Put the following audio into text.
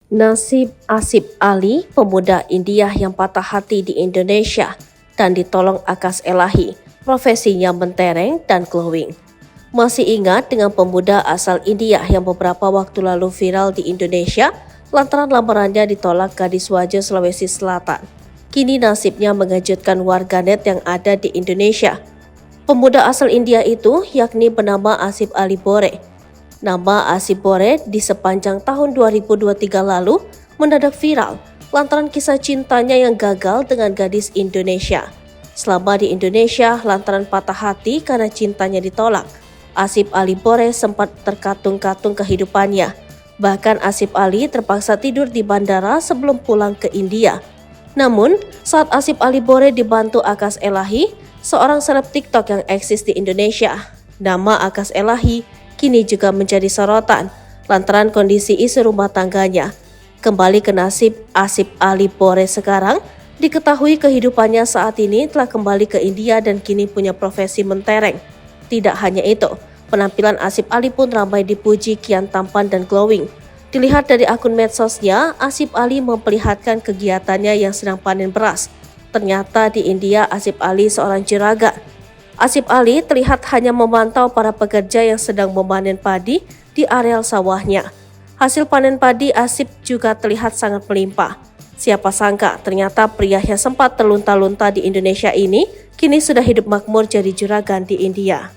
Nasib Asif Ali, pemuda India yang patah hati di Indonesia dan ditolong Akas Elahi, profesinya mentereng dan glowing. Masih ingat dengan pemuda asal India yang beberapa waktu lalu viral di Indonesia lantaran lamarannya ditolak gadis Wajo, Sulawesi Selatan. Kini nasibnya mengejutkan warganet yang ada di Indonesia. Pemuda asal India itu yakni bernama Asif Ali Bore. Nama Asif Bore di sepanjang tahun 2023 lalu mendadak viral lantaran kisah cintanya yang gagal dengan gadis Indonesia. Selama di Indonesia lantaran patah hati karena cintanya ditolak, Asif Ali Bore sempat terkatung-katung kehidupannya. Bahkan Asif Ali terpaksa tidur di bandara sebelum pulang ke India. Namun, saat Asif Ali Bore dibantu Akas Elahi, seorang seleb TikTok yang eksis di Indonesia, nama Akas Elahi kini juga menjadi sorotan lantaran kondisi isu rumah tangganya. Kembali ke nasib Asif Ali Bore sekarang, diketahui kehidupannya saat ini telah kembali ke India dan kini punya profesi mentereng. Tidak hanya itu, penampilan Asif Ali pun ramai dipuji kian tampan dan glowing. Dilihat dari akun medsosnya, Asif Ali memperlihatkan kegiatannya yang sedang panen beras. Ternyata di India Asif Ali seorang juragan. Asif Ali terlihat hanya memantau para pekerja yang sedang memanen padi di areal sawahnya. Hasil panen padi Asif juga terlihat sangat melimpah. Siapa sangka ternyata pria yang sempat terlunta-lunta di Indonesia ini kini sudah hidup makmur jadi juragan di India.